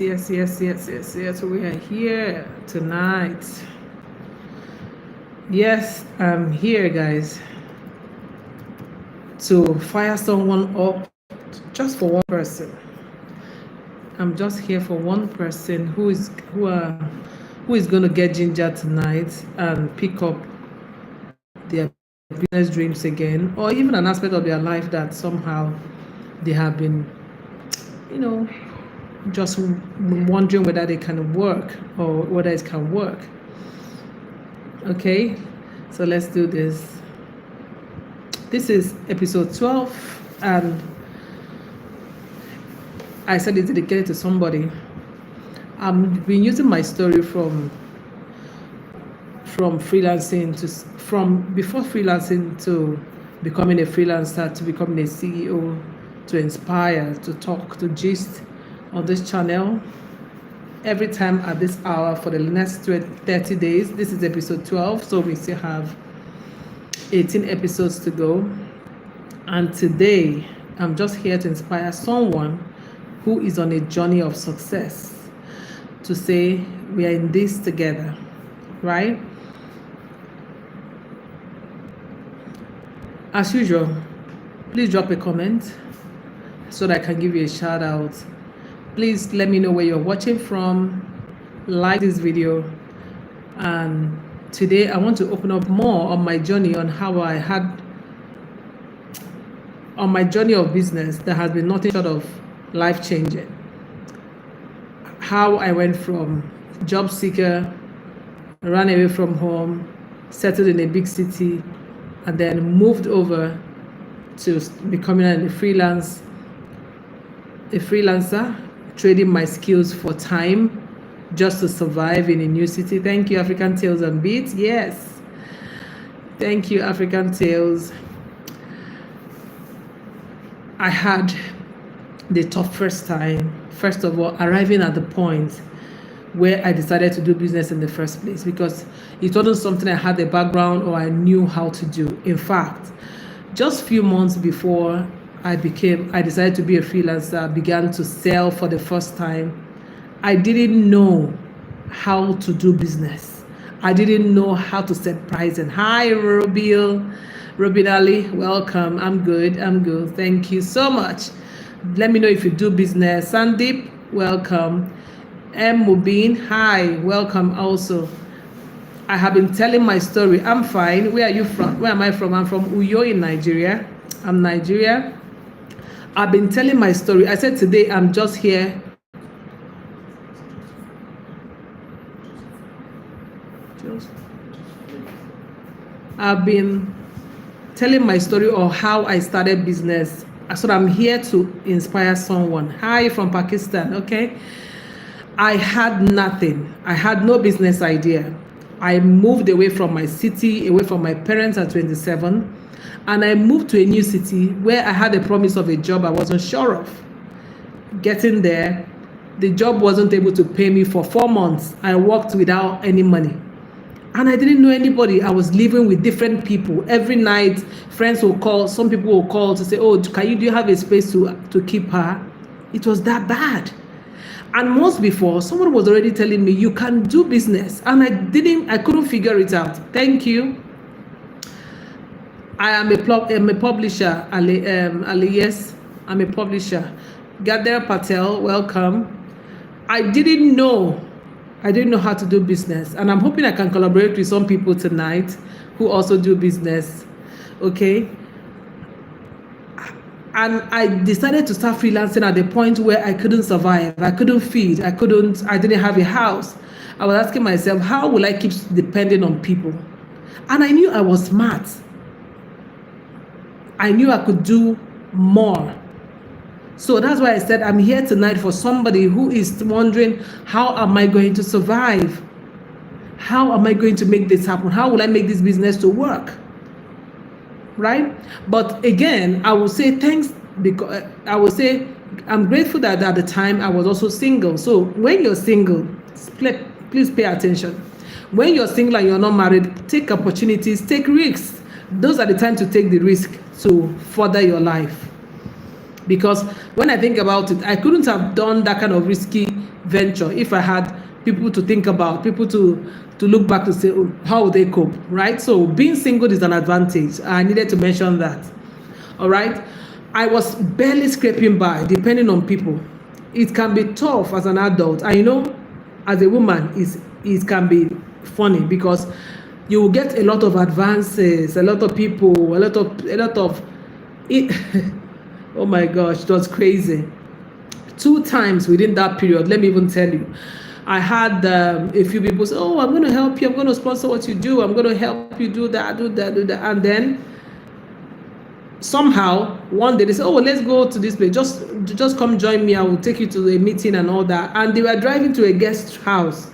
Yes. We are here tonight. Yes, I'm here, guys, to fire someone up just for one person. I'm just here for one person who is going to get ginger tonight and pick up their business dreams again, or even an aspect of their life that somehow they have been, you know, just wondering whether they can work or whether it can work. Okay, so let's do this. This is episode 12, and I said it's dedicated to somebody. I've been using my story from freelancing from before freelancing to becoming a freelancer to becoming a CEO, to inspire, to talk, to gist on this channel every time at this hour for the next 30 days. This is episode 12, so we still have 18 episodes to go. And today, I'm just here to inspire someone who is on a journey of success to say, we are in this together, right? As usual, please drop a comment so that I can give you a shout out. Please let me know where you're watching from. Like this video. And today I want to open up more on my journey on how I had on my journey of business that has been nothing short of life changing. How I went from job seeker, ran away from home, settled in a big city, and then moved over to becoming a freelancer, trading my skills for time just to survive in a new city. Thank you, African Tales and Beats. Yes. Thank you, African Tales. I had the toughest time, first of all, arriving at the point where I decided to do business in the first place, because it wasn't something I had a background or I knew how to do. In fact, just a few months before I decided to be a freelancer, began to sell for the first time, I didn't know how to do business. I didn't know how to set pricing. Hi, Robin Ali, welcome. I'm good. Thank you so much. Let me know if you do business. Sandeep, welcome. M. Mubin, hi, welcome also. I have been telling my story. I'm fine. Where are you from? Where am I from? I'm from Uyo in Nigeria. I'm Nigeria. I've been telling my story. I said today I'm just here. I've been telling my story of how I started business. So I'm here to inspire someone. Hi from Pakistan, okay? I had nothing. I had no business idea. I moved away from my city, away from my parents at 27. And I moved to a new city where I had a promise of a job I wasn't sure of. Getting there, the job wasn't able to pay me for 4 months. I worked without any money. And I didn't know anybody. I was living with different people. Every night, friends will call. Some people will call to say, oh, do you have a space to keep her? It was that bad. And months before, someone was already telling me, you can do business. And I couldn't figure it out. Thank you. I am a publisher, Ali, yes, I'm a publisher. Gadera Patel, welcome. I didn't know how to do business, and I'm hoping I can collaborate with some people tonight who also do business, okay? And I decided to start freelancing at the point where I couldn't survive, I couldn't feed, I didn't have a house. I was asking myself, how will I keep depending on people? And I knew I was smart. I knew I could do more. So that's why I said I'm here tonight for somebody who is wondering, how am I going to survive? How am I going to make this happen? How will I make this business to work? Right? But again, I will say thanks, because I will say I'm grateful that at the time I was also single. So when you're single, please pay attention. When you're single and you're not married, take opportunities, take risks. Those are the time to take the risk to further your life. Because when I think about it, I couldn't have done that kind of risky venture, if I had people to think about, people to look back to say, oh, how would they cope, right? So being single is an advantage. I needed to mention that. All right. I was barely scraping by, depending on people. It can be tough as an adult. I know as a woman, it can be funny because you will get a lot of advances, a lot of people, a lot of it. Oh my gosh, it was crazy. 2 times within that period, let me even tell you, I had a few people say, oh, I'm going to help you, I'm going to sponsor what you do, I'm going to help you do that, and then somehow one day they say, oh, let's go to this place, just come join me, I will take you to a meeting and all that. And they were driving to a guest house,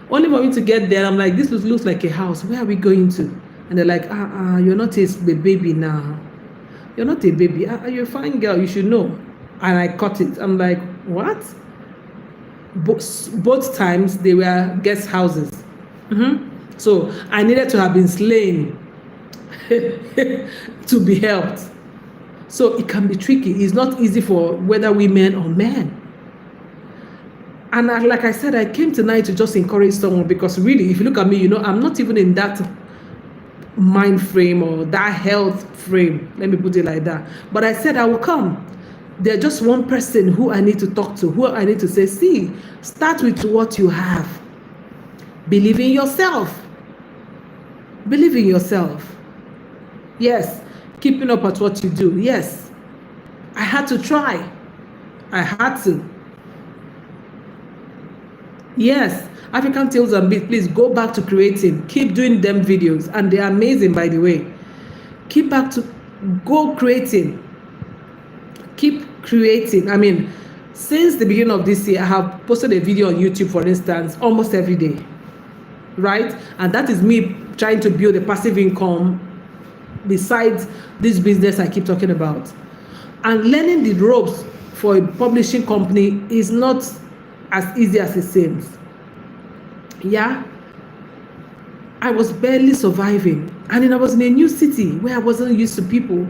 only for me to get there. I'm like, this looks like a house, where are we going to? And they're like, you're not a baby now, you're not a baby, you're a fine girl, you should know. And I caught it. I'm like, what? Both times they were guest houses. So I needed to have been slain to be helped. So it can be tricky. It's not easy for whether women or men. And like I said, I came tonight to just encourage someone, because really, if you look at me, I'm not even in that mind frame or that health frame. Let me put it like that. But I said I will come. There's just one person who I need to talk to, who I need to say, see, start with what you have. Believe in yourself. Believe in yourself. Yes, keeping up at what you do. Yes, I had to try. I had to. Yes, African Tales and Beats, please go back to creating. Keep doing them videos, and they're amazing, by the way. Go creating. Keep creating. I mean, since the beginning of this year, I have posted a video on YouTube, for instance, almost every day, right? And that is me trying to build a passive income besides this business I keep talking about. And learning the ropes for a publishing company is not as easy as it seems. Yeah, I was barely surviving, and then I was in a new city where I wasn't used to people.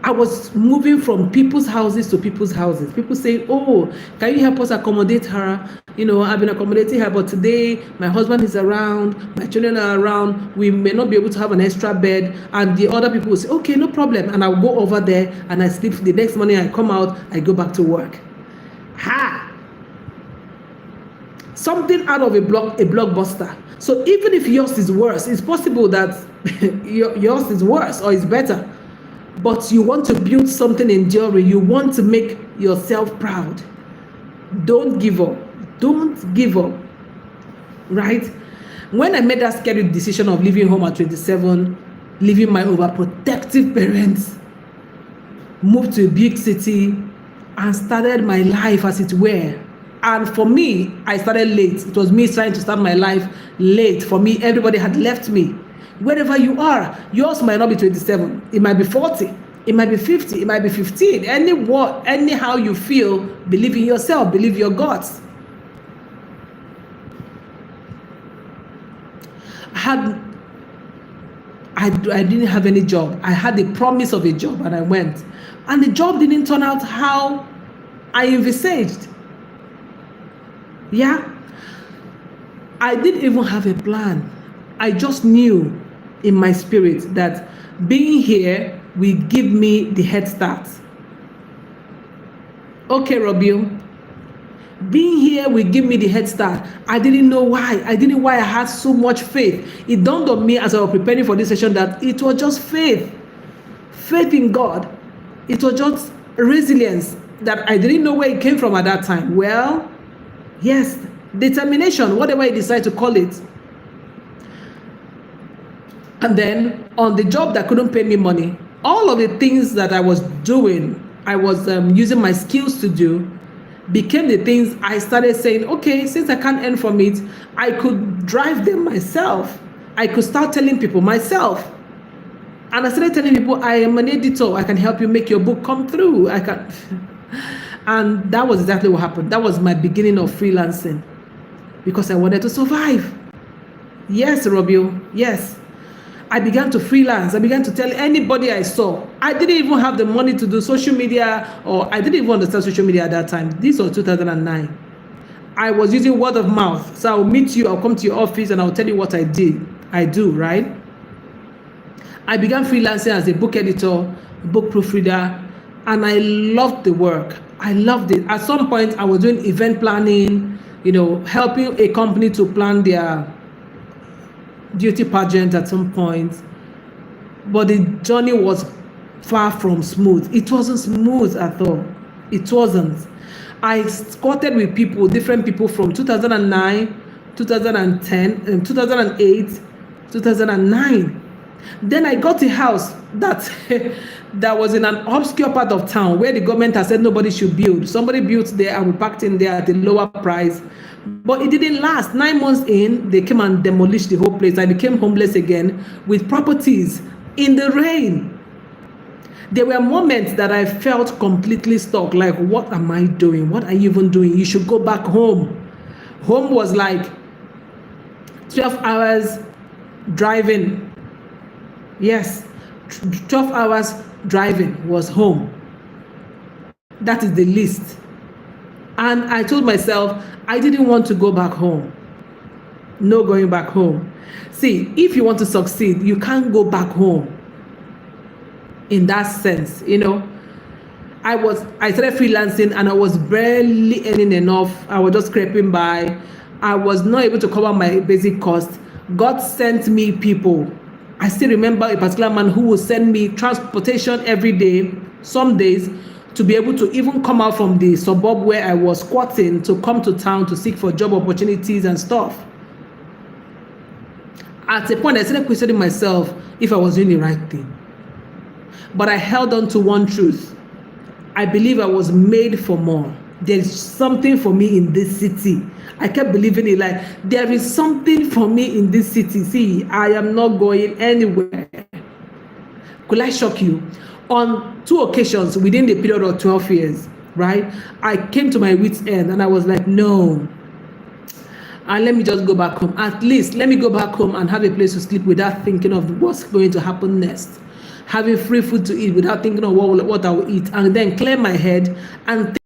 I was moving from people's houses to people's houses. People say, oh, can you help us accommodate her? I've been accommodating her, but today my husband is around, my children are around, we may not be able to have an extra bed. And the other people will say, okay, no problem. And I'll go over there and I sleep. The next morning I come out, I go back to work. Something out of a blockbuster. So even if yours is worse, it's possible that yours is worse or is better. But you want to build something enduring. You want to make yourself proud. Don't give up. Don't give up. Right? When I made that scary decision of leaving home at 27, leaving my overprotective parents, moved to a big city, and started my life as it were. And for me, I started late. It was me trying to start my life late. For me, everybody had left me. Wherever you are, yours might not be 27. It might be 40. It might be 50. It might be 15. Anyhow you feel, believe in yourself. Believe your guts. I didn't have any job. I had the promise of a job, and I went. And the job didn't turn out how I envisaged. Yeah. I didn't even have a plan. I just knew in my spirit that being here will give me the head start. Okay, Robio, being here will give me the head start. I didn't know why. I didn't know why I had so much faith. It dawned on me as I was preparing for this session that it was just faith. Faith in God. It was just resilience that I didn't know where it came from at that time. Well, yes, determination, whatever you decide to call it. And then on the job that couldn't pay me money, all of the things that I was doing, I was using my skills to do, became the things I started saying, okay, since I can't earn from it, I could drive them myself. I could start telling people myself. And I started telling people, I am an editor. I can help you make your book come through. And that was exactly what happened. That was my beginning of freelancing, because I wanted to survive. Yes, Robio, yes. I began to freelance. I began to tell anybody I saw. I didn't even have the money to do social media, or I didn't even understand social media at that time. This was 2009. I was using word of mouth. So I'll meet you, I'll come to your office, and I'll tell you what I do, right? I began freelancing as a book editor, book proofreader, and I loved the work. I loved it. At some point, I was doing event planning, helping a company to plan their beauty pageant at some point. But the journey was far from smooth. It wasn't smooth at all. It wasn't. I squatted with people, different people from 2009, 2010, and 2008, 2009. Then I got a house that that was in an obscure part of town where the government has said nobody should build. Somebody built there and we packed in there at a lower price. But it didn't last. 9 months in, they came and demolished the whole place. I became homeless again with properties in the rain. There were moments that I felt completely stuck. Like, what am I doing? What are you even doing? You should go back home. Home was like 12 hours driving. Yes, 12 hours driving was home. That is the least. And I told myself, I didn't want to go back home. No going back home. See, if you want to succeed, you can't go back home. In that sense, I started freelancing and I was barely earning enough. I was just scraping by. I was not able to cover my basic cost. God sent me people. I still remember a particular man who would send me transportation every day, some days, to be able to even come out from the suburb where I was squatting to come to town to seek for job opportunities and stuff. At a point, I started questioning myself if I was doing the right thing. But I held on to one truth. I believe I was made for more. There's something for me in this city. I kept believing it, like, there is something for me in this city. See, I am not going anywhere. Could I shock you? On 2 occasions within the period of 12 years, right, I came to my wit's end and I was like, no. And let me just go back home. At least let me go back home and have a place to sleep without thinking of what's going to happen next. Having free food to eat without thinking of what I will eat, and then clear my head and think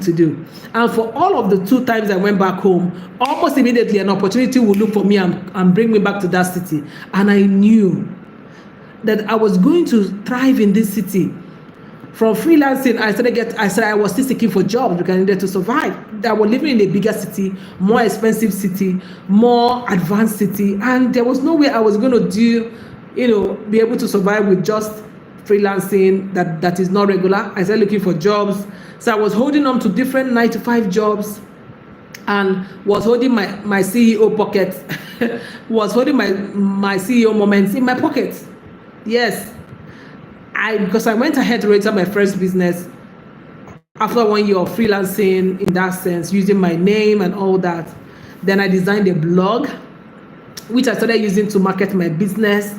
to do. And for all of the 2 times I went back home, almost immediately an opportunity would look for me and bring me back to that city. And I knew that I was going to thrive in this city. From freelancing, I was still seeking for jobs because I needed to survive. I was living in a bigger city, more expensive city, more advanced city, and there was no way I was going to be able to survive with just freelancing that is not regular. I started looking for jobs. So I was holding on to different 9-to-5 jobs and was holding my CEO pocket, was holding my CEO moments in my pocket. Yes. Because I went ahead to register my first business after 1 year of freelancing in that sense, using my name and all that. Then I designed a blog, which I started using to market my business.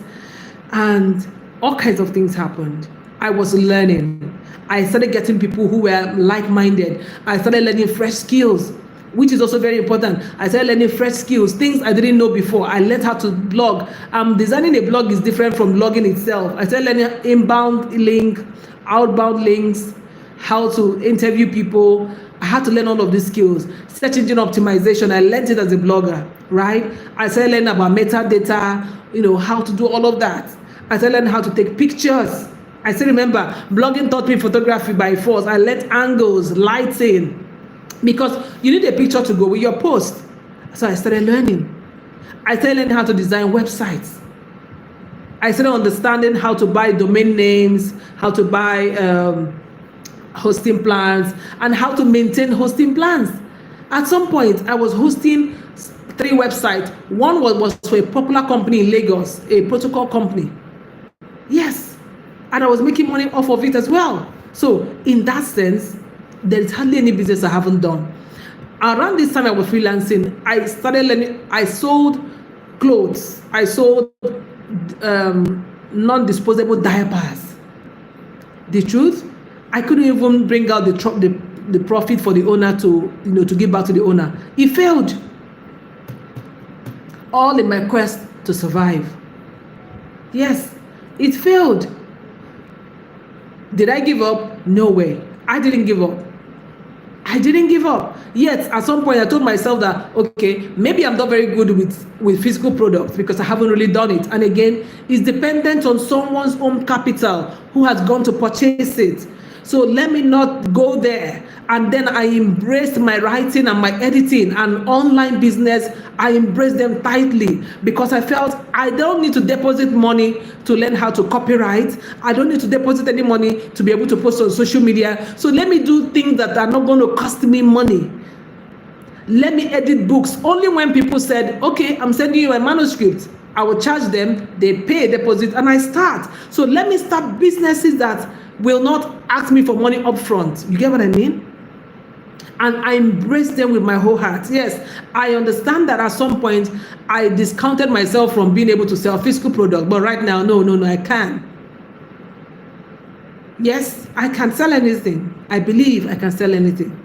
And all kinds of things happened. I was learning. I started getting people who were like-minded. I started learning fresh skills, which is also very important. I started learning fresh skills, things I didn't know before. I learned how to blog. Designing a blog is different from blogging itself. I started learning inbound link, outbound links, how to interview people. I had to learn all of these skills. Search engine optimization, I learned it as a blogger, right? I started learning about metadata, how to do all of that. I started learning how to take pictures. I still remember blogging taught me photography by force. I learned angles, lighting, because you need a picture to go with your post. So I started learning. I started learning how to design websites. I started understanding how to buy domain names, how to buy hosting plans, and how to maintain hosting plans. At some point, I was hosting 3 websites. One was for a popular company in Lagos, a protocol company. Yes. And I was making money off of it as well. So in that sense, there's hardly any business I haven't done. Around this time I was freelancing, I started learning. I sold clothes. I sold non-disposable diapers. The truth, I couldn't even bring out the profit for the owner to give back to the owner. It failed. All in my quest to survive. Yes, it failed. Did I give up? No way. I didn't give up. I didn't give up. Yet, at some point, I told myself that, okay, maybe I'm not very good with physical products because I haven't really done it. And again, it's dependent on someone's own capital who has gone to purchase it. So let me not go there. And then I embraced my writing and my editing and online business. I embraced them tightly because I felt I don't need to deposit money to learn how to copyright. I don't need to deposit any money to be able to post on social media. So let me do things that are not going to cost me money. Let me edit books. Only when people said, okay, I'm sending you a manuscript, I will charge them, they pay a deposit, and I start. So let me start businesses that will not ask me for money up front. You get what I mean? And I embrace them with my whole heart. Yes, I understand that at some point I discounted myself from being able to sell physical products, but right now, no, I can. Yes, I can sell anything. I believe I can sell anything.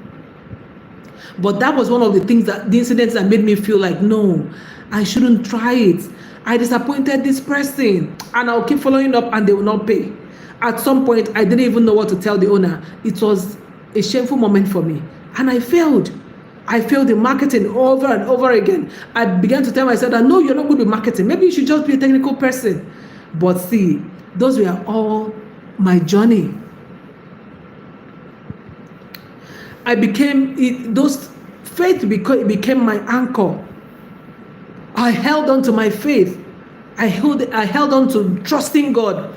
But that was one of the things the incidents that made me feel like, no, I shouldn't try it. I disappointed this person, and I'll keep following up and they will not pay. At some point, I didn't even know what to tell the owner. It was a shameful moment for me. And I failed. I failed in marketing over and over again. I began to tell myself that, no, you're not good with marketing. Maybe you should just be a technical person. But see, those were all my journey. Faith became my anchor. I held on to my faith. I held on to trusting God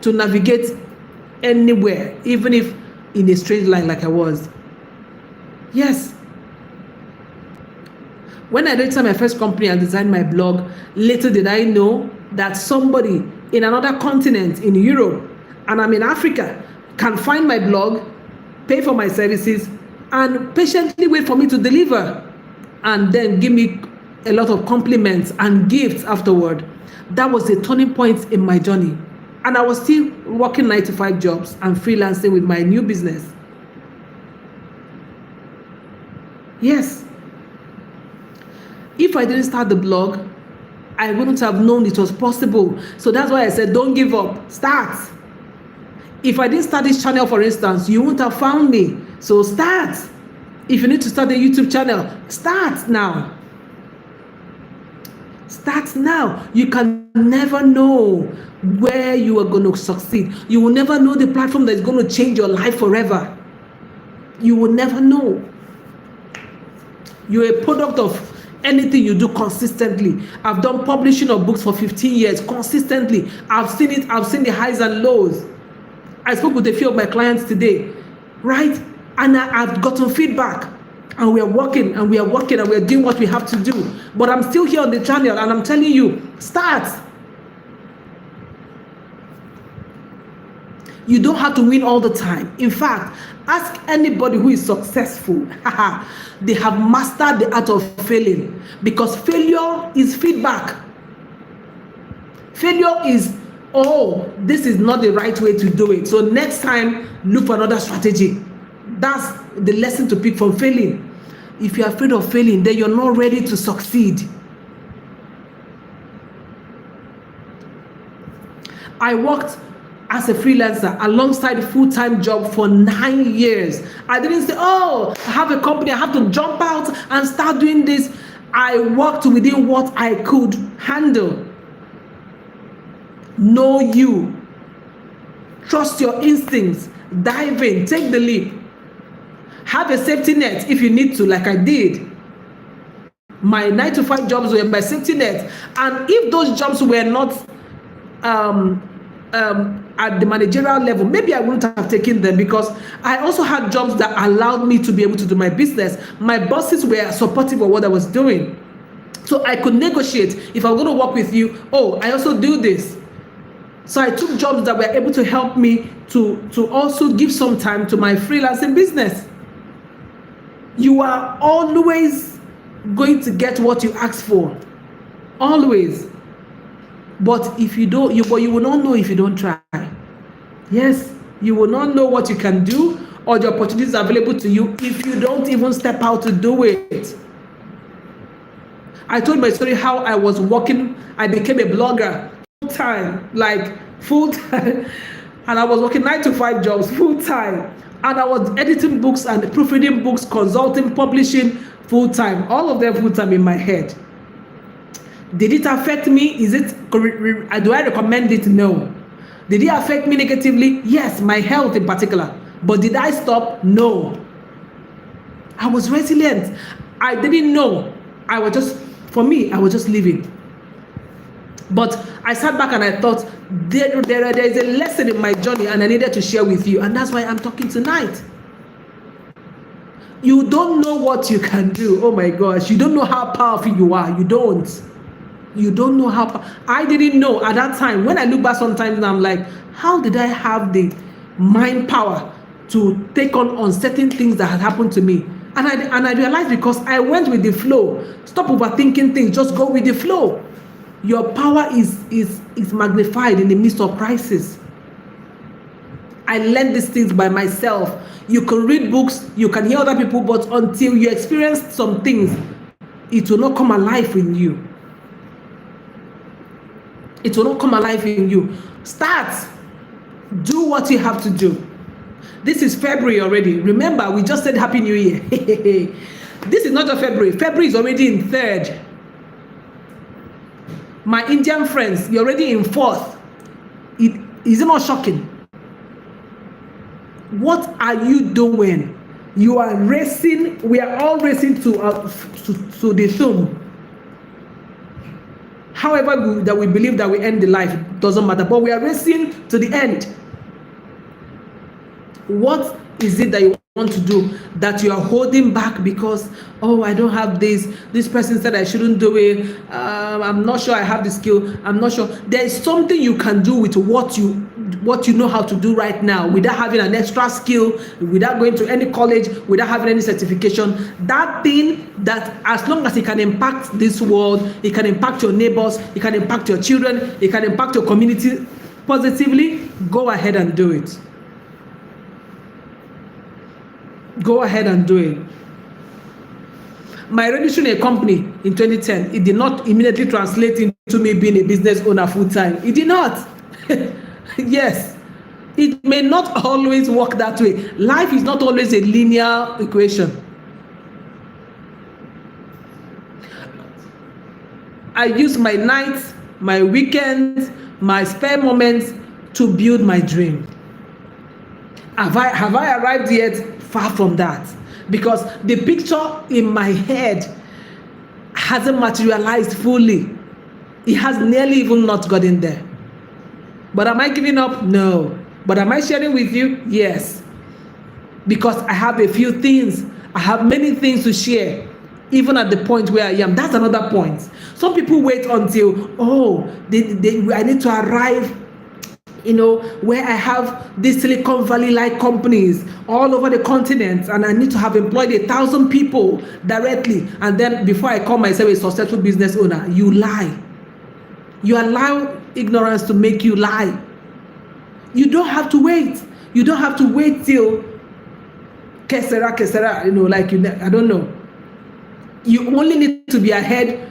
to navigate anywhere, even if in a straight line like I was. Yes. When I registered my first company and designed my blog, little did I know that somebody in another continent, in Europe, and I'm in Africa, can find my blog, pay for my services, and patiently wait for me to deliver, and then give me a lot of compliments and gifts afterward. That was a turning point in my journey. And I was still working 9-to-5 jobs and freelancing with my new business. Yes. If I didn't start the blog, I wouldn't have known it was possible. So that's why I said, don't give up, start. If I didn't start this channel, for instance, you wouldn't have found me. So start. If you need to start a YouTube channel, start now. Start now. You can never know where you are going to succeed. You will never know the platform that is going to change your life forever. You will never know. You're a product of anything you do consistently. I've done publishing of books for 15 years consistently. I've seen it. I've seen the highs and lows. I spoke with a few of my clients today, right? And I've gotten feedback. And we are working and we are doing what we have to do. But I'm still here on the channel and I'm telling you, start. You don't have to win all the time. In fact, ask anybody who is successful. They have mastered the art of failing, because failure is feedback. Failure is, oh, this is not the right way to do it. So next time, look for another strategy. That's the lesson to pick from failing. If you're afraid of failing, then you're not ready to succeed. I worked as a freelancer alongside a full-time job for 9 years. I didn't say, oh, I have a company, I have to jump out and start doing this. I worked within what I could handle. Know you. Trust your instincts. Dive in, take the leap. Have a safety net if you need to, like I did. My 9-to-5 jobs were my safety net. And if those jobs were not at the managerial level, maybe I wouldn't have taken them, because I also had jobs that allowed me to be able to do my business. My bosses were supportive of what I was doing. So I could negotiate. If I'm going to work with you, oh, I also do this. So I took jobs that were able to help me to also give some time to my freelancing business. You are always going to get what you ask for. Always. But if you don't, you will not know if you don't try. Yes, you will not know what you can do or the opportunities available to you if you don't even step out to do it. I told my story how I was working, I became a blogger full-time, and I was working 9-to-5 jobs full-time. And I was editing books and proofreading books, consulting, publishing full time, all of them full time in my head. Did it affect me? Do I recommend it? No. Did it affect me negatively? Yes, my health in particular. But did I stop? No. I was resilient. I didn't know. I was just living. But I sat back and I thought, there is a lesson in my journey and I needed to share with you. And that's why I'm talking tonight. You don't know what you can do. Oh my gosh. You don't know how powerful you are. You don't. You don't know how. I didn't know at that time. When I look back sometimes, I'm like, how did I have the mind power to take on certain things that had happened to me? And I realized because I went with the flow. Stop overthinking things. Just go with the flow. Your power is magnified in the midst of crisis. I learned these things by myself. You can read books, you can hear other people, but until you experience some things, it will not come alive in you. It will not come alive in you. Start. Do what you have to do. This is February already. Remember, we just said Happy New Year. This is not a February. February is already in 3rd. My Indian friends, you're already in 4th. Is it not shocking? What are you doing? You are racing. We are all racing to the tomb. However that we believe that we end the life, doesn't matter. But we are racing to the end. What is it that you want to do that you are holding back because, oh, I don't have this. This person said I shouldn't do it. I'm not sure I have the skill. I'm not sure. There is something you can do with what you know how to do right now without having an extra skill, without going to any college, without having any certification. That thing that as long as it can impact this world, it can impact your neighbors, it can impact your children, it can impact your community positively, go ahead and do it. Go ahead and do it. My registering a company in 2010, it did not immediately translate into me being a business owner full time. It did not. Yes, it may not always work that way. Life is not always a linear equation. I use my nights, my weekends, my spare moments to build my dream. Have I arrived yet? Far from that. Because the picture in my head hasn't materialized fully. It has nearly even not gotten there. But am I giving up? No. But am I sharing with you? Yes. Because I have a few things. I have many things to share, even at the point where I am. That's another point. Some people wait until, I need to arrive, where I have these Silicon Valley-like companies all over the continent, and I need to have employed 1,000 people directly. And then before I call myself a successful business owner, you lie. You allow ignorance to make you lie. You don't have to wait. You don't have to wait till kesera, I don't know. You only need to be ahead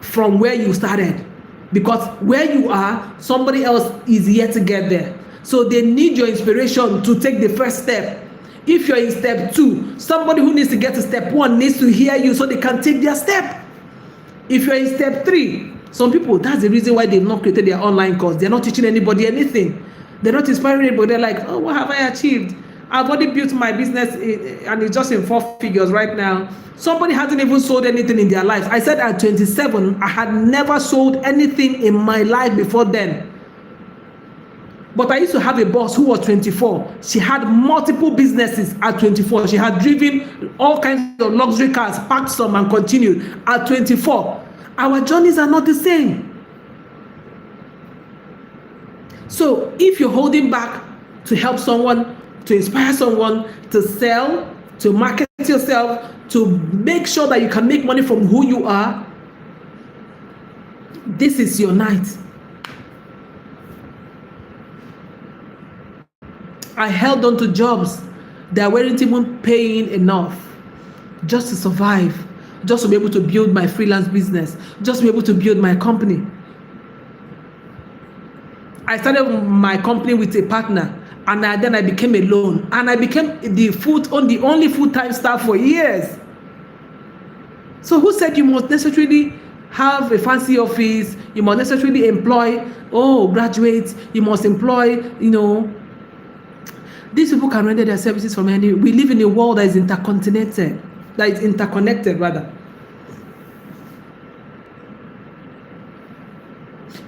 from where you started. Because where you are, somebody else is yet to get there. So they need your inspiration to take the first step. If you're in step 2, somebody who needs to get to step 1 needs to hear you so they can take their step. If you're in step 3, some people, that's the reason why they've not created their online course. They're not teaching anybody anything. They're not inspiring anybody. They're like, oh, what have I achieved? I've already built my business and it's just in 4 figures right now. Somebody hasn't even sold anything in their life. I said at 27, I had never sold anything in my life before then. But I used to have a boss who was 24. She had multiple businesses at 24. She had driven all kinds of luxury cars, packed some and continued at 24. Our journeys are not the same. So if you're holding back to help someone, to inspire someone, to sell, to market yourself, to make sure that you can make money from who you are, this is your night. I held on to jobs that weren't even paying enough just to survive, just to be able to build my freelance business, just to be able to build my company. I started my company with a partner. And then I became alone, and I became the only full-time staff for years. So who said you must necessarily have a fancy office? You must necessarily employ graduates. You must employ, these people can render their services from anywhere. We live in a world that is interconnected.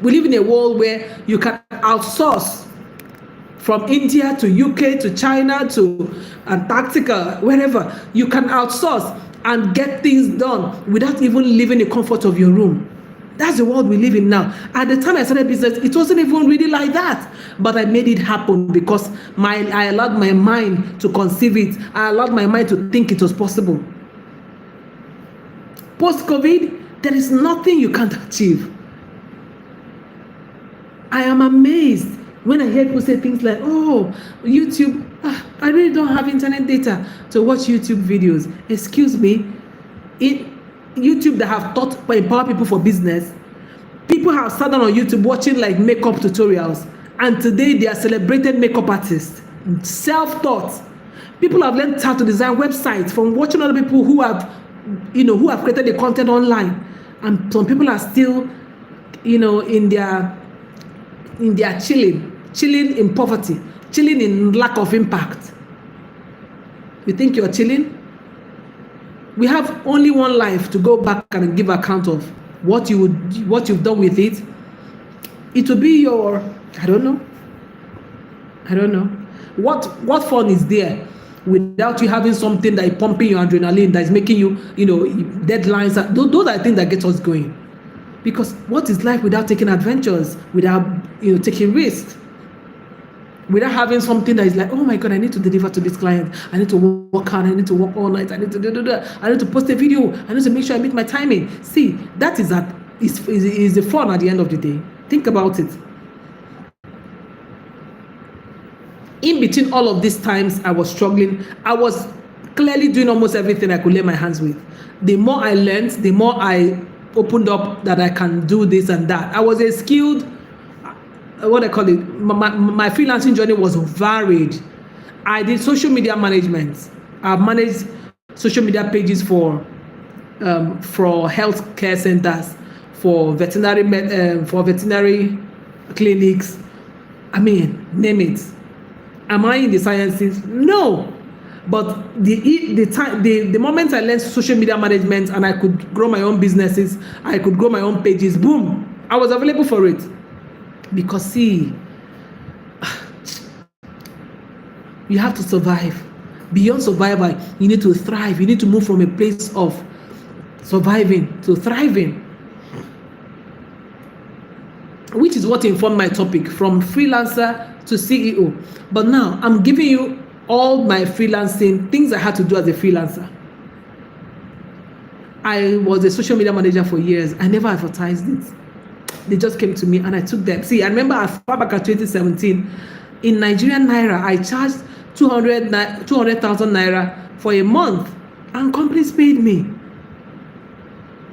We live in a world where you can outsource from India to UK to China to Antarctica, wherever. You can outsource and get things done without even leaving the comfort of your room. That's the world we live in now. At the time I started business, it wasn't even really like that. But I made it happen because I allowed my mind to conceive it. I allowed my mind to think it was possible. Post-COVID, there is nothing you can't achieve. I am amazed when I hear people say things like, YouTube, I really don't have internet data to watch YouTube videos. Excuse me, YouTube that have taught empower people for business, people have sat down on YouTube watching like makeup tutorials, and today they are celebrated makeup artists, self-taught. People have learned how to design websites from watching other people who have created the content online, and some people are still, in their chilling in poverty, chilling in lack of impact. You think you're chilling? We have only one life to go back and give account of what you've done with it. It will be your, I don't know. What fun is there without you having something that is pumping your adrenaline, that is making you, deadlines? Those are things that get us going. Because what is life without taking adventures, without taking risks, without having something that is like, oh my God, I need to deliver to this client, I need to work hard, I need to work all night, I need to I need to post a video, I need to make sure I meet my timing. See, that is the fun at the end of the day. Think about it. In between all of these times I was struggling, I was clearly doing almost everything I could lay my hands with. The more I learned, the more I opened up that I can do this and that. I was a skilled, my freelancing journey was varied. I did social media management. I've managed social media pages for healthcare centers, for veterinary clinics. I mean, name it. Am I in the sciences? No. But the moment I learned social media management and I could grow my own businesses, I could grow my own pages, boom, I was available for it. Because see, you have to survive. Beyond survival, you need to thrive. You need to move from a place of surviving to thriving, which is what informed my topic, from freelancer to CEO. But now I'm giving you all my freelancing things I had to do as a freelancer. I was a social media manager for years. I never advertised it. They just came to me and I took them. See, I remember as far back as 2017, in Nigerian Naira, I charged 200,000 Naira for a month, and companies paid me.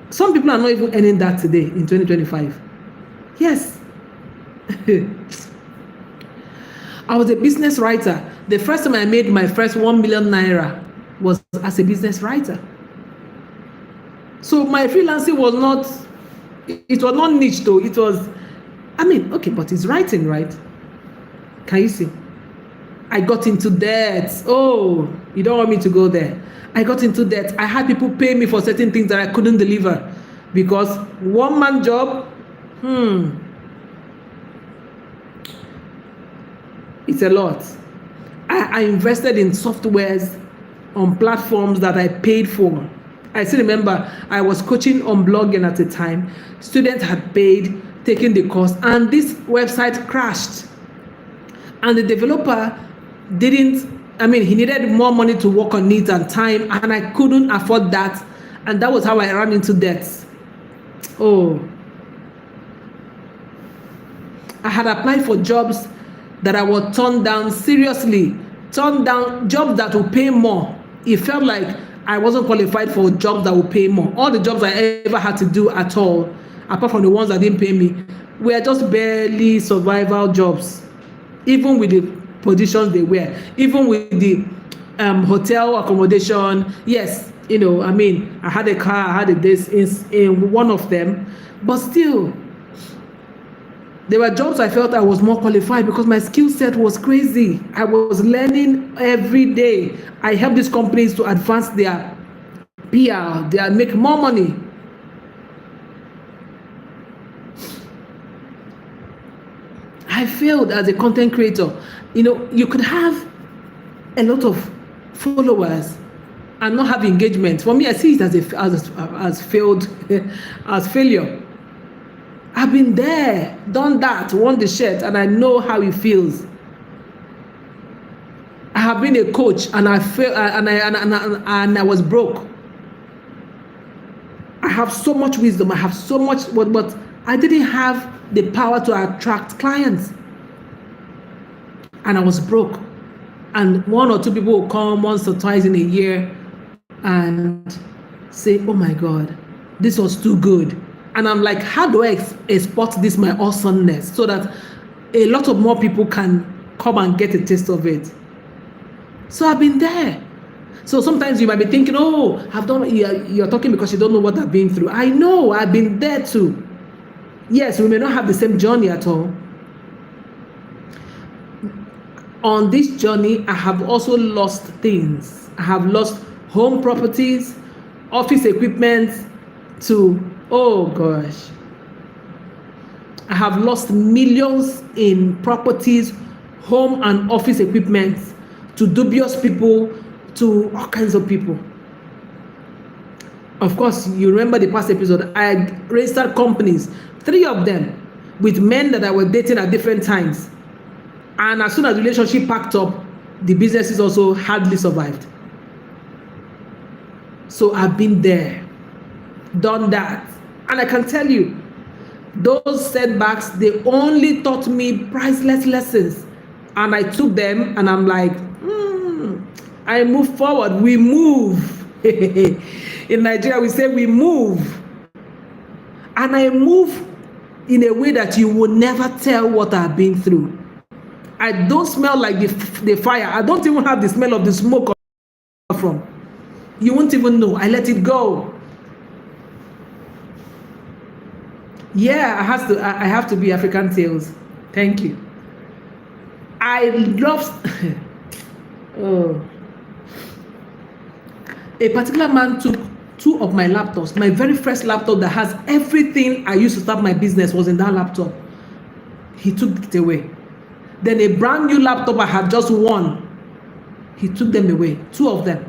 Some people are not even earning that today in 2025. Yes. I was a business writer. The first time I made my first 1 million Naira was as a business writer. So my freelancing was not niche though. It was, but it's writing, right? Can you see? I got into debt. Oh, you don't want me to go there. I got into debt. I had people pay me for certain things that I couldn't deliver because one-man job, it's a lot. I invested in softwares on platforms that I paid for. I still remember I was coaching on blogging at the time. Students had paid, taking the course, and this website crashed. And the developer he needed more money to work on it and time, and I couldn't afford that. And that was how I ran into debt. Oh. I had applied for jobs that I was turned down, seriously. Turned down jobs that would pay more. It felt like I wasn't qualified for jobs that would pay more. All the jobs I ever had to do at all, apart from the ones that didn't pay me, were just barely survival jobs. Even with the positions they were, even with the hotel accommodation. Yes, you know, I mean, I had a car, I had a this in one of them, but still, there were jobs I felt I was more qualified because my skill set was crazy. I was learning every day. I helped these companies to advance their PR, they make more money. I failed as a content creator. You know, you could have a lot of followers and not have engagement. For me, I see it as failed, as failure. I've been there, done that, won the shirt, and I know how it feels. I have been a coach, and I failed, and I was broke. I have so much wisdom. I have so much, but I didn't have the power to attract clients, and I was broke. And one or two people will come once or twice in a year and say, "Oh my God, this was too good." And I'm like, how do I export this my awesomeness so that a lot of more people can come and get a taste of it? So I've been there. So sometimes you might be thinking, oh, you're talking because you don't know what I've been through. I know, I've been there too. Yes, we may not have the same journey at all. On this journey, I have also lost things. I have lost home properties, office equipment to, oh gosh, I have lost millions in properties, home and office equipment to dubious people, to all kinds of people. Of course, you remember the past episode, I registered companies, 3 of them, with men that I was dating at different times. And as soon as the relationship packed up, the businesses also hardly survived. So I've been there, done that. And I can tell you, those setbacks, they only taught me priceless lessons. And I took them and I'm like, I move forward. We move. In Nigeria, we say we move. And I move in a way that you will never tell what I've been through. I don't smell like the fire. I don't even have the smell of the smoke from. You won't even know. I let it go. Yeah, I have to be African Tales. Thank you. I love a particular man took 2 of my laptops. My very first laptop that has everything I used to start my business was in that laptop. He took it away. Then a brand new laptop I had just won, he took them away, 2 of them,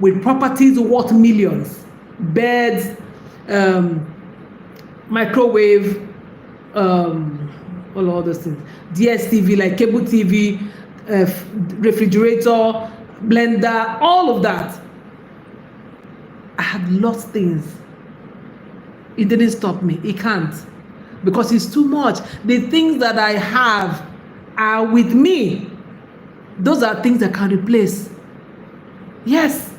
with properties worth millions, beds, microwave, all those things, DSTV, like cable TV, refrigerator, blender, all of that. I had lost things. It didn't stop me. It can't, because it's too much. The things that I have are with me. Those are things that can replace. Yes.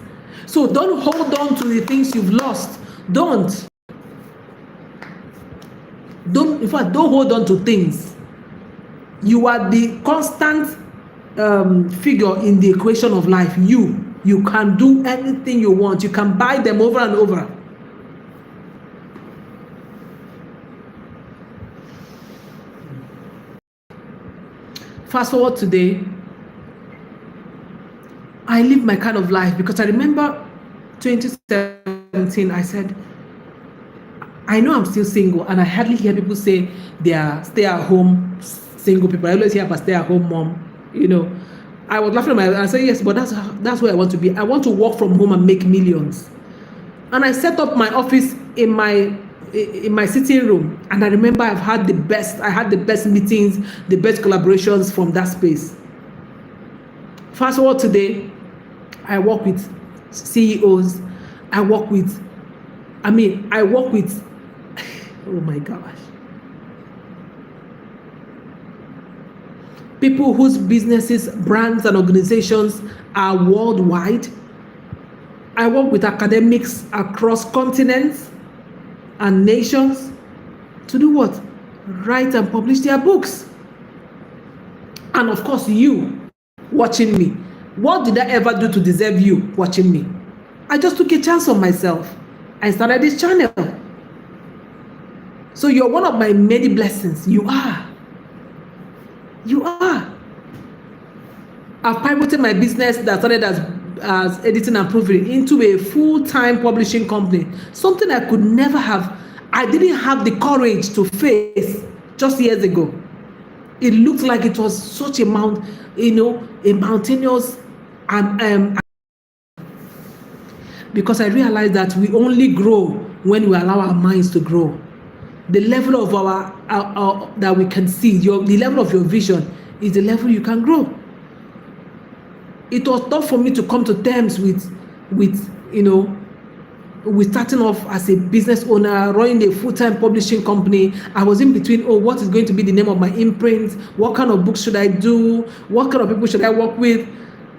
So don't hold on to the things you've lost. Don't. In fact, don't hold on to things. You are the constant figure in the equation of life. You can do anything you want. You can buy them over and over. Fast forward today, I live my kind of life because I remember 2017, I said, I know I'm still single, and I hardly hear people say they are stay-at-home single people. I always hear about stay-at-home mom. You know, I was laughing at I said, yes, but that's where I want to be. I want to work from home and make millions. And I set up my office in my sitting room, and I remember I had the best meetings, the best collaborations from that space. Fast forward today, I work with CEOs, I work with oh my gosh, people whose businesses, brands, and organizations are worldwide. I work with academics across continents and nations to do what? Write and publish their books. And of course, you watching me. What did I ever do to deserve you watching me? I just took a chance on myself. I started this channel. So you're one of my many blessings. You are. You are. I've pivoted my business that started as editing and proofreading into a full-time publishing company. Something I could never have. I didn't have the courage to face just years ago. It looked like it was such a mountainous because I realized that we only grow when we allow our minds to grow. The level of our that we can see, the level of your vision is the level you can grow. It was tough for me to come to terms with starting off as a business owner, running a full-time publishing company. I was in between, what is going to be the name of my imprint? What kind of books should I do? What kind of people should I work with?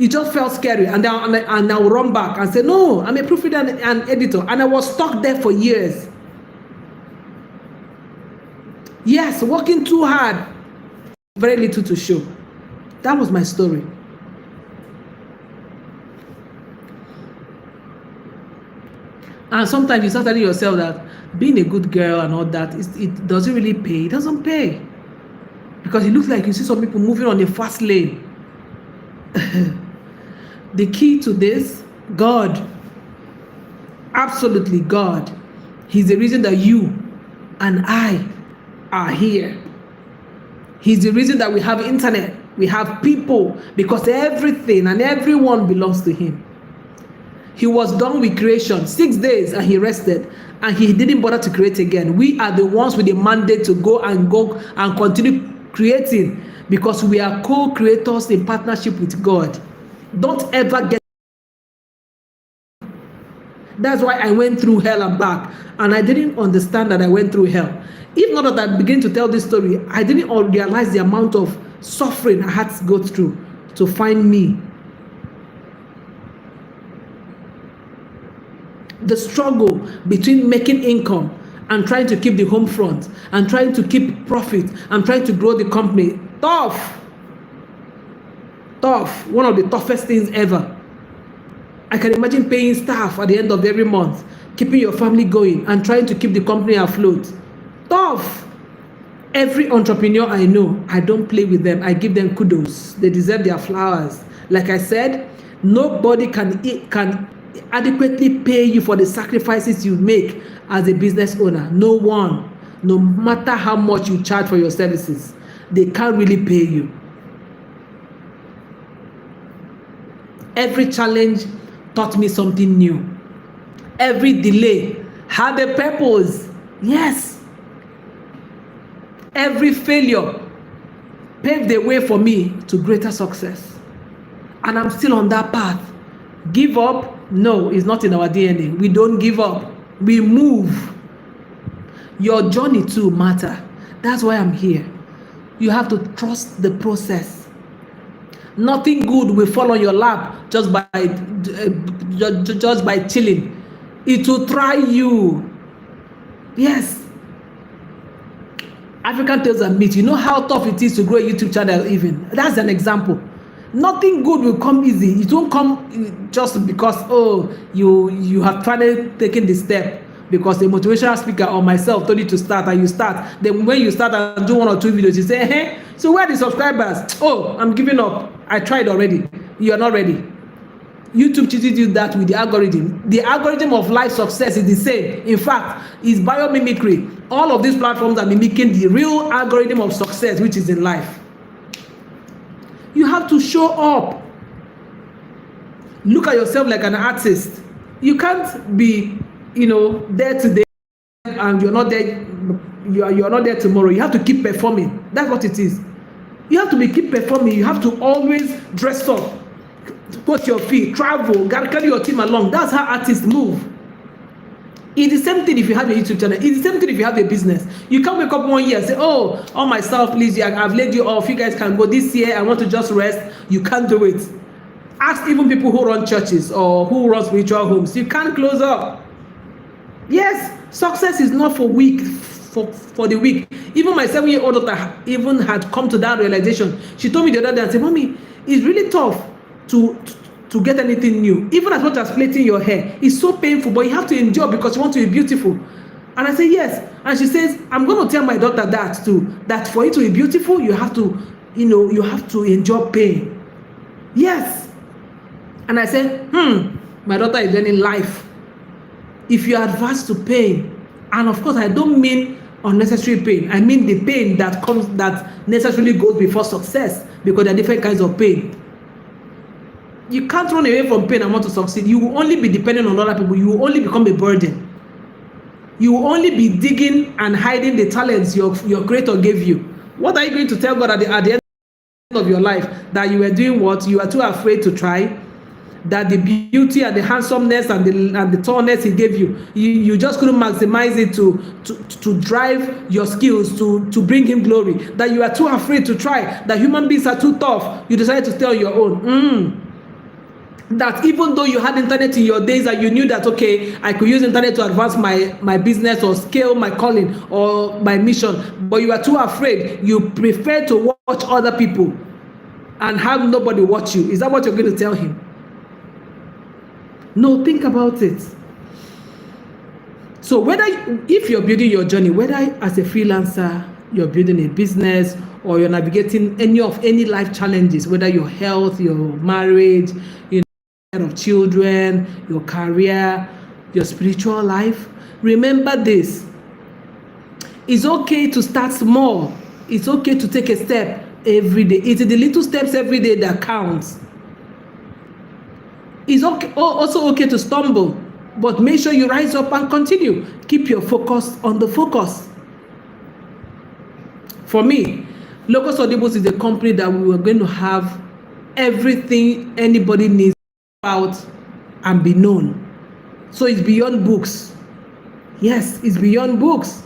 It just felt scary. And I would run back and say, no, I'm a proofreader and editor. And I was stuck there for years. Yes, working too hard, very little to show. That was my story. And sometimes you start telling yourself that being a good girl and all that, it doesn't really pay. It doesn't pay. Because it looks like you see some people moving on a fast lane. The key to this, God. Absolutely God. He's the reason that you and I are here. He's the reason that we have internet. We have people, because everything and everyone belongs to him. He was done with creation 6 days and he rested, and he didn't bother to create again. We are the ones with the mandate to go and continue creating, because we are co-creators in partnership with God. Don't ever get. That's why I went through hell and back, and I didn't understand that I went through hell. If not that I begin to tell this story, I didn't realize the amount of suffering I had to go through to find me. The struggle between making income and trying to keep the home front and trying to keep profit and trying to grow the company. Tough. One of the toughest things ever. I can imagine paying staff at the end of every month, keeping your family going and trying to keep the company afloat. Tough. Every entrepreneur I know, I don't play with them. I give them kudos. They deserve their flowers. Like I said, nobody can adequately pay you for the sacrifices you make as a business owner. No one. No matter how much you charge for your services, they can't really pay you. Every challenge taught me something new. Every delay had a purpose. Yes. Every failure paved the way for me to greater success. And I'm still on that path. Give up? No, it's not in our DNA. We don't give up. We move. Your journey too matter. That's why I'm here. You have to trust the process. Nothing good will fall on your lap just by chilling. It will try you. Yes. African Tales and Myths. You know how tough it is to grow a YouTube channel even. That's an example. Nothing good will come easy. It won't come just because, you have finally taken the step because the motivational speaker or myself told you to start and you start. Then when you start and do 1 or 2 videos, you say, hey, so where are the subscribers? Oh, I'm giving up. I tried already. You're not ready. YouTube cheated you that with the algorithm. The algorithm of life success is the same. In fact, it's biomimicry. All of these platforms are mimicking the real algorithm of success, which is in life. You have to show up. Look at yourself like an artist. You can't be, there today and you're not there. You're not there tomorrow. You have to keep performing. That's what it is. You have to keep performing. You have to always dress up, put your feet, travel, carry your team along. That's how artists move. It's the same thing if you have a YouTube channel. It's the same thing if you have a business. You can't wake up 1 year and say, all myself, please, I've laid you off. You guys can go this year. I want to just rest. You can't do it. Ask even people who run churches or who run spiritual homes. You can't close up. Yes, success is not for the weak. Even my 7-year-old daughter even had come to that realization. She told me the other day and said, Mommy, It's really tough to get anything new. Even as much as plaiting your hair, it's so painful, but you have to endure because you want to be beautiful. And I say yes. And she says, I'm going to tell my daughter that too, that for you to be beautiful, you have to, you have to endure pain. Yes. And I said, my daughter is learning life. If you are adverse to pain, and of course I don't mean unnecessary pain, I mean the pain that necessarily goes before success, because there are different kinds of pain. You can't run away from pain and want to succeed. You will only be dependent on other people. You will only become a burden. You will only be digging and hiding the talents your creator gave you. What are you going to tell God at the end of your life? That you were doing what? You are too afraid to try? That the beauty and the handsomeness and the tallness he gave you, you just couldn't maximize it to drive your skills to bring him glory? That you are too afraid to try? That human beings are too tough? You decided to stay on your own? That even though you had internet in your days and you knew that, okay, I could use internet to advance my business or scale my calling or my mission, but you are too afraid, you prefer to watch other people and have nobody watch you. Is that what you're going to tell him? No, think about it. So if you're building your journey, whether as a freelancer, you're building a business, or you're navigating any life challenges, whether your health, your marriage, of children, your career, your spiritual life, remember this. It's okay to start small. It's okay to take a step every day. It's the little steps every day that counts. It's okay, also okay to stumble, but make sure you rise up and continue. Keep your focus on the focus. For me, Logos Audibles is a company that we were going to have everything anybody needs out and be known. So it's beyond books. Yes, it's beyond books.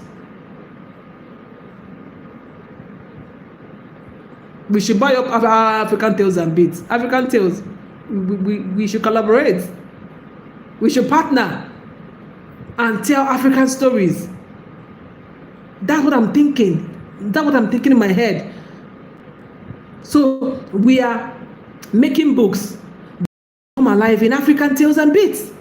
We should buy up our African Tales and Beats. African Tales. We should collaborate. We should partner and tell African stories. That's what I'm thinking. That's what I'm thinking in my head. So we are making books come alive in African Tales and Beats.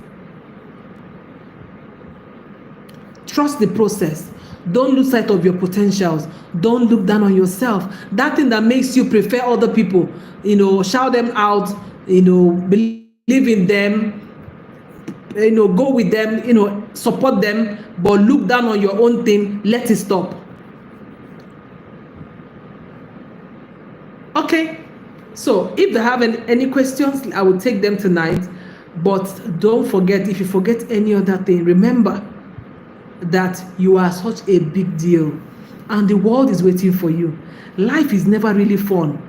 Trust the process. Don't lose sight of your potentials. Don't look down on yourself. That thing that makes you prefer other people, shout them out, believe in them, go with them, support them, but look down on your own thing, let it stop. Okay. So if they have any questions, I will take them tonight. But don't forget, if you forget any other thing, remember that you are such a big deal and the world is waiting for you. Life is never really fun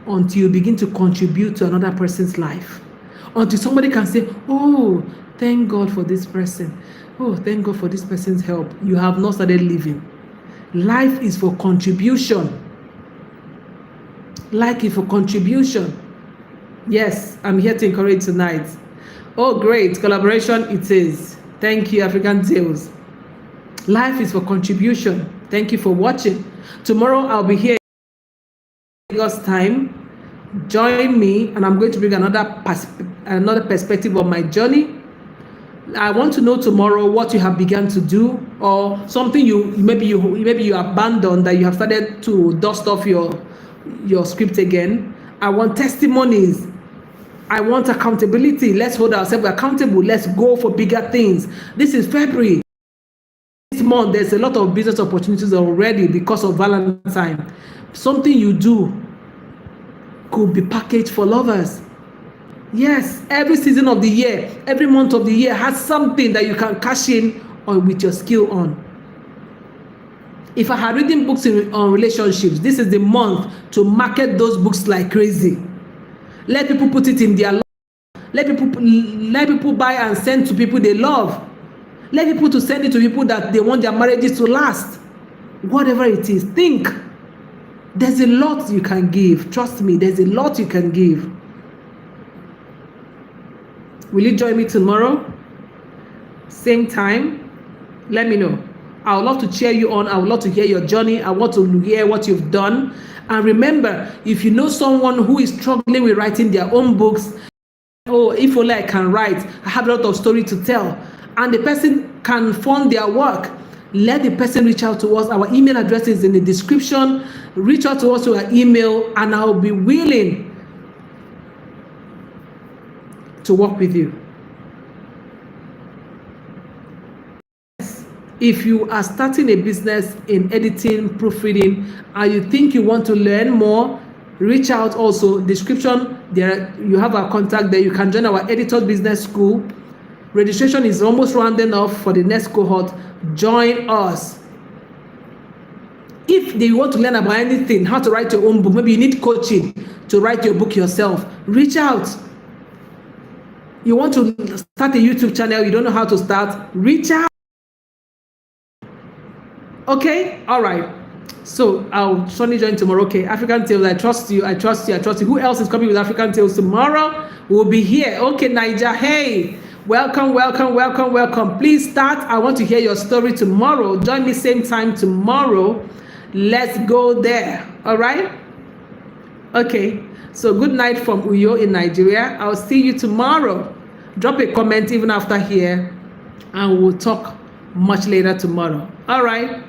until you begin to contribute to another person's life. Until somebody can say, oh, thank God for this person. Oh, thank God for this person's help. You have not started living. Life is for contribution. Like it for contribution. Yes, I'm here to encourage tonight. Oh, great. Collaboration it is. Thank you, African Tales. Life is for contribution. Thank you for watching. Tomorrow I'll be here Lagos time. Join me and I'm going to bring another perspective of my journey. I want to know tomorrow what you have begun to do, or something maybe you abandoned that you have started to dust off your script again. I want testimonies. I want accountability. Let's hold ourselves accountable. Let's go for bigger things. This is February. This month, there's a lot of business opportunities already because of Valentine. Something you do could be packaged for lovers. Yes, every season of the year, every month of the year has something that you can cash in on with your skill on. If I had written books on relationships, this is the month to market those books like crazy. Let people put it in their life. Let people buy and send to people they love. Let people to send it to people that they want their marriages to last. Whatever it is, think. There's a lot you can give. Trust me, there's a lot you can give. Will you join me tomorrow? Same time? Let me know. I would love to cheer you on. I would love to hear your journey. I want to hear what you've done. And remember, if you know someone who is struggling with writing their own books, oh, if only I can write, I have a lot of story to tell, and the person can fund their work, let the person reach out to us. Our email address is in the description. Reach out to us to our email, and I'll be willing to work with you. If you are starting a business in editing, proofreading, and you think you want to learn more, reach out also. Description, there you have our contact there. You can join our Editor Business School. Registration is almost rounding off for the next cohort. Join us. If they want to learn about anything, how to write your own book, maybe you need coaching to write your book yourself, reach out. You want to start a YouTube channel, you don't know how to start, reach out. Okay, all right. So I'll surely join tomorrow. Okay, African Tales, I trust you, I trust you, I trust you. Who else is coming with African Tales tomorrow? We'll be here. Okay, Niger, hey, welcome, welcome, welcome, welcome. Please start. I want to hear your story tomorrow. Join me same time tomorrow. Let's go there. All right? Okay, so good night from Uyo in Nigeria. I'll see you tomorrow. Drop a comment even after here, and we'll talk much later tomorrow. All right?